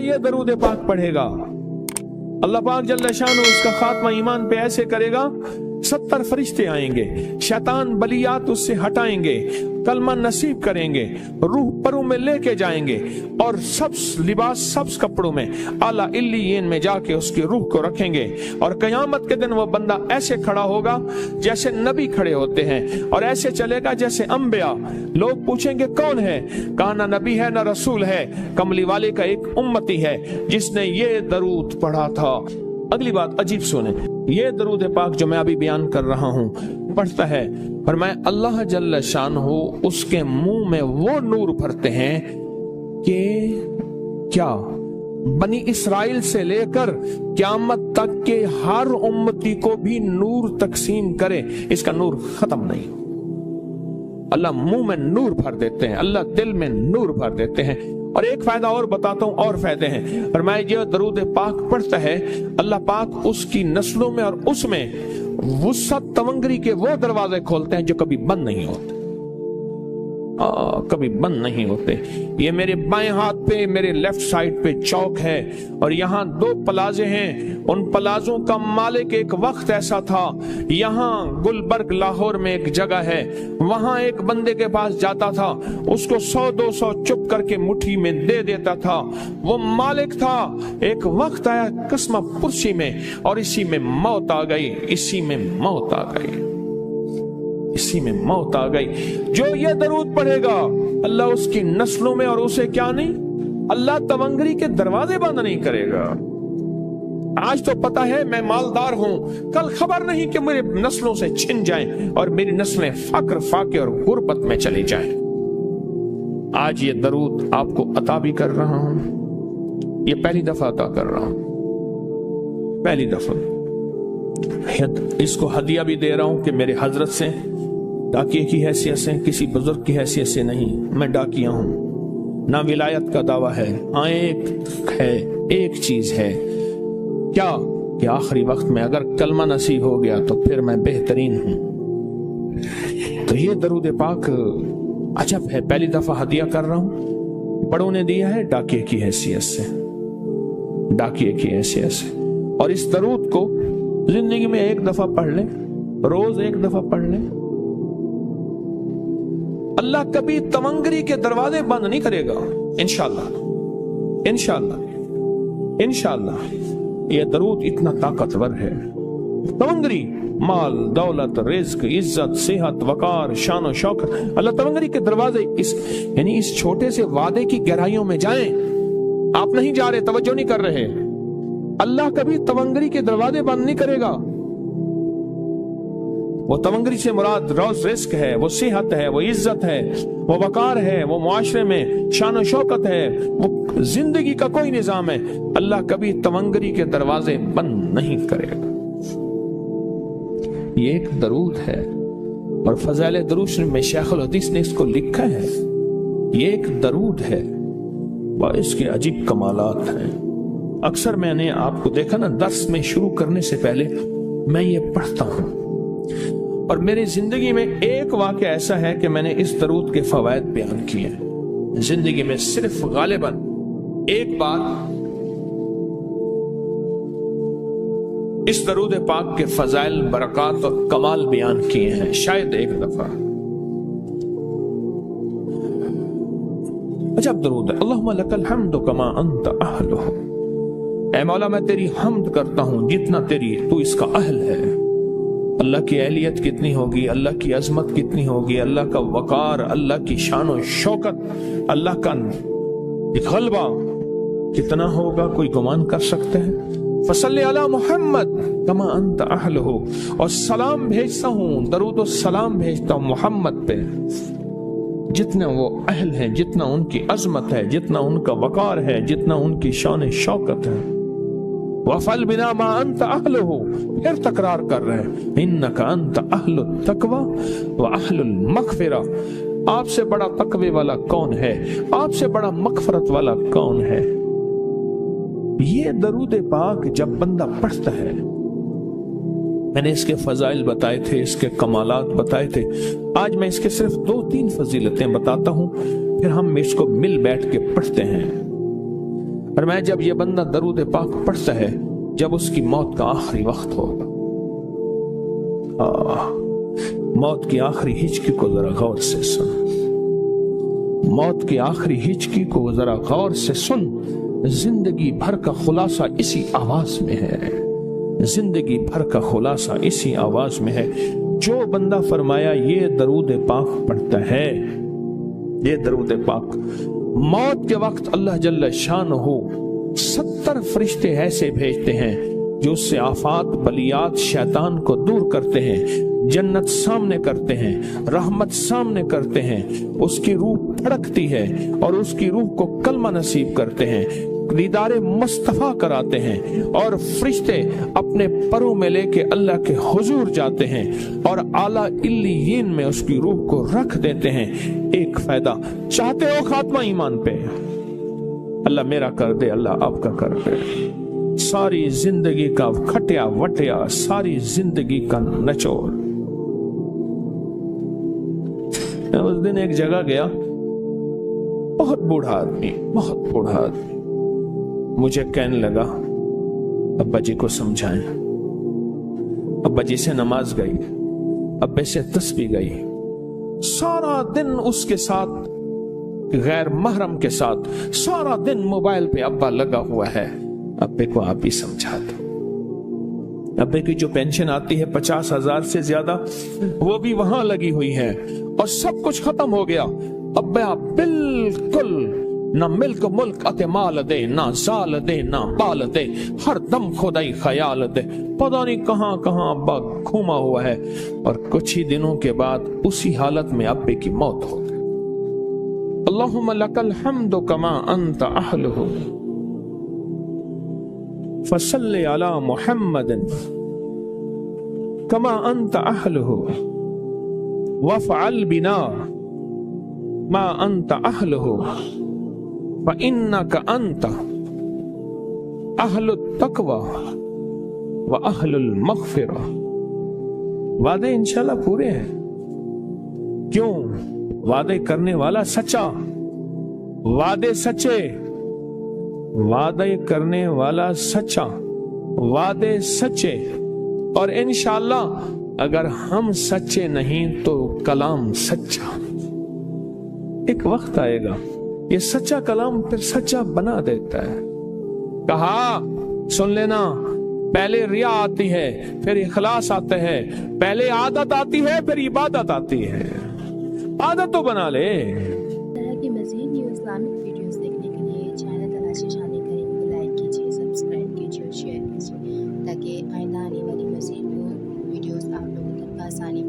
ये दरूद पाक पढ़ेगा, अल्लाह पाक जल्ल शानो उसका खात्मा ईमान पे ऐसे करेगा, 70 फरिश्ते आएंगे, शैतान बलियात उससे हटाएंगे, कलमा नसीब करेंगे, रूह परों में लेके जाएंगे और सब्ज लिबास, सब्ज कपड़ों में आला इल्लियीन में जाके उसकी रूह को रखेंगे। और कयामत के दिन वो बंदा ऐसे खड़ा होगा जैसे नबी खड़े होते हैं, और ऐसे चलेगा जैसे अंबिया। लोग पूछेंगे कौन है? कहा ना नबी है ना रसूल है, कमली वाले का एक उम्मती है जिसने ये दरूद पढ़ा था। अगली बात अजीब सुने, ये दरूद पाक जो मैं अभी बयान कर रहा हूँ पढ़ता है, और मैं अल्लाह जल्ल शानहू उसके मुंह में वो नूर भरते हैं कि क्या बनी इस्राइल से लेकर क़यामत तक के हर उम्मती को भी नूर तकसीम करे, इसका नूर खत्म नहीं। अल्लाह मुंह में नूर भर देते हैं, अल्लाह दिल में नूर भर देते हैं। और एक फायदा और बताता हूं, और फायदे हैं। और मैं ये दरूद पाक पढ़ता है, अल्लाह पाक उसकी नस्लों में और उसमें वुसअत तवंगरी के वो दरवाजे खोलते हैं जो कभी बंद नहीं होते, कभी बंद नहीं होते। ये मेरे बाएं हाथ पे, मेरे लेफ्ट साइड पे चौक है, और यहाँ 2 प्लाजे हैं। उन प्लाजों का मालिक एक वक्त ऐसा था, यहाँ गुलबर्ग लाहौर में एक जगह है, वहां एक बंदे के पास जाता था, उसको 100-200 चुप करके मुट्ठी में दे देता था। वो मालिक था। एक वक्त आया कस्मा पुरसी में, और इसी में मौत आ गई, इसी में मौत आ गई, इसी में मौत आ गई। जो ये दरूद पढ़ेगा अल्लाह उसकी नस्लों में और उसे क्या नहीं, अल्लाह तवंगरी के दरवाजे बंद नहीं करेगा। आज तो पता है मैं मालदार हूं, कल खबर नहीं कि मेरे नस्लों से छिन जाएं और मेरी नस्लें फक्र, फाके और गुर्बत में चली जाएं। आज ये दरूद आपको अता भी कर रहा हूं, ये पहली दफा अता कर रहा हूं, पहली दफा। इसको हदिया भी दे रहा हूं कि मेरे हजरत से, डाकिये की हैसियत से, किसी बुजुर्ग की हैसियत से नहीं, मैं डाकिया हूं। ना विलायत का दावा है, हाँ एक है, एक चीज है, क्या कि आखिरी वक्त में अगर कलमा नसीब हो गया तो फिर मैं बेहतरीन हूं। तो ये दरूद पाक अजब है, पहली दफा हदिया कर रहा हूं। बड़ों ने दिया है डाकिये की हैसियत से, डाकिये की हैसियत से। और इस दरूद को जिंदगी में एक दफा पढ़ ले, रोज एक दफा पढ़ ले, अल्लाह कभी तवंगरी के दरवाजे बंद नहीं करेगा, इंशाअल्लाह, इंशाअल्लाह, इंशाअल्लाह। यह दरूद इतना ताकतवर है। तवंगरी माल, दौलत, रिज्क, इज्जत, सेहत, वकार, शान और शौकत, अल्लाह तवंगरी के दरवाजे यानी इस छोटे से वादे की गहराइयों में जाएं। आप नहीं जा रहे, तवज्जो नहीं कर रहे। अल्लाह कभी तवंगरी के दरवाजे बंद नहीं करेगा। वो तवंगरी से मुराद रोज रिस्क है, वो सेहत है, वो इज्जत है, वो वकार है, वो मुआशरे में शान और शौकत है, वो जिंदगी का कोई निजाम है। अल्लाह कभी तवंगरी के दरवाजे बंद नहीं करेगा। ये एक दरूद है, और फज़ाइल दरूद में शेखुल हदीस ने इसको लिखा है। ये एक दरूद है, इसके अजीब कमालात हैं। अक्सर मैंने आपको देखा ना, दर्स में शुरू करने से पहले मैं ये पढ़ता हूं, और मेरी जिंदगी में एक वाक़या ऐसा है कि मैंने इस दरूद के फवायद बयान किए हैं। जिंदगी में सिर्फ गालिबन एक बार इस दरूद पाक के फजाइल, बरकत और कमाल बयान किए हैं, शायद एक दफा। अजब दरूद है। अल्लाहुम्मा लकल हम्दु कमा अंत अहलुहु। ऐ मौला मैं तेरी हम्द करता हूं जितना तू इसका अहल है। अल्लाह की अहलियत कितनी होगी, अल्लाह की अजमत कितनी होगी, अल्लाह का वकार, अल्लाह की शान और शौकत, अल्लाह का गलबा कितना होगा, कोई गुमान कर सकते हैं। फसल्ले अला मोहम्मद कमा अंत अहलुहु। और सलाम भेजता हूं, दरूद और सलाम भेजता हूं मोहम्मद पे, जितने वो अहल हैं, जितना उनकी अजमत है, जितना उनका वकार है, जितना उनकी शान शौकत है। वफल बिना मा अंत अहलुहु, फिर तकरार कर रहे हैं, इन्नका अंत अहलुत तकवा व अहलुल मगफिरा। आपसे बड़ा तकवे वाला कौन है, आपसे बड़ा मगफरत वाला कौन है। ये दरूद पाक जब बंदा पढ़ता है, मैंने इसके फजाइल बताए थे, इसके कमालात बताए थे। आज मैं इसके सिर्फ 2-3 फजीलतें बताता हूं, फिर हम इसको मिल बैठ के पढ़ते हैं। اور میں جب یہ بندہ درود پاک پڑھتا ہے جب اس کی موت کا آخری وقت ہوگا، موت کی آخری ہچکی کو ذرا غور سے سن، موت کی آخری ہچکی کو ذرا غور سے سن۔ زندگی بھر کا خلاصہ اسی آواز میں ہے، زندگی بھر کا خلاصہ اسی آواز میں ہے۔ جو بندہ فرمایا یہ درود پاک پڑھتا ہے، یہ درود پاک، موت کے وقت اللہ جل شانہ 70 فرشتے ایسے بھیجتے ہیں جو اس سے آفات بلیات شیطان کو دور کرتے ہیں، جنت سامنے کرتے ہیں، رحمت سامنے کرتے ہیں، اس کی روح پھڑکتی ہے اور اس کی روح کو کلمہ نصیب کرتے ہیں، دیدار مصطفیٰ کراتے ہیں، اور فرشتے اپنے پروں میں لے کے اللہ کے حضور جاتے ہیں اور اعلیٰ علیین میں اس کی روح کو رکھ دیتے ہیں۔ ایک فائدہ چاہتے ہو خاتمہ ایمان پہ، اللہ میرا کر دے، اللہ آپ کا کر دے، ساری زندگی کا کھٹیا وٹیا، ساری زندگی کا نچوڑ۔ میں اس دن ایک جگہ گیا، بہت بوڑھا آدمی، بہت بوڑھا آدمی مجھے کہنے لگا ابا جی کو سمجھائیں۔ ابا جی سے نماز گئی، ابے سے تسبیح گئی، سارا دن اس کے ساتھ غیر محرم کے ساتھ سارا دن موبائل پہ ابا لگا ہوا ہے۔ ابے کو آپ ہی سمجھا دو، ابے کی جو پینشن آتی ہے 50,000 سے زیادہ وہ بھی وہاں لگی ہوئی ہے اور سب کچھ ختم ہو گیا۔ ابا بالکل نہ ملک ملک اتے مال دے، نہ زال دے، نہ بال دے، ہر دم خدائی خیال دے، پتہ نہیں کہاں کہاں ابا گھوما ہوا ہے۔ اور کچھ ہی دنوں کے بعد اسی حالت میں ابے کی موت ہو گئی۔ اللہم لک الحمد کما انت اہلہ فصلی علی محمد کما انت اہلہ وافعل بنا ما انت اہلہ فإنک انت اہل التقوی واہل المغفرہ۔ وعدے انشاءاللہ پورے ہیں، کیوں؟ وعدے کرنے والا سچا، وعدے سچے، وعدے کرنے والا سچا، وعدے سچے، اور انشاءاللہ اگر ہم سچے نہیں تو کلام سچا۔ ایک وقت آئے گا یہ سچا کلام پھر سچا بنا دیتا ہے۔ کہا سن لینا، پہلے ریا آتی ہے پھر اخلاص آتا ہے، پہلے عادت آتی ہے پھر عبادت آتی ہے۔ عادت تو بنا لے۔ طرح کی مزید نیو اسلامک ویڈیوز دیکھنے کے لیے چینل تلاشی شانی کریں، لائک کیجیے، سبسکرائب کیجیے اور شیئر کیجیے تاکہ آئندہ آنے والی مزید نیو ویڈیوز آپ لوگوں تک آسانی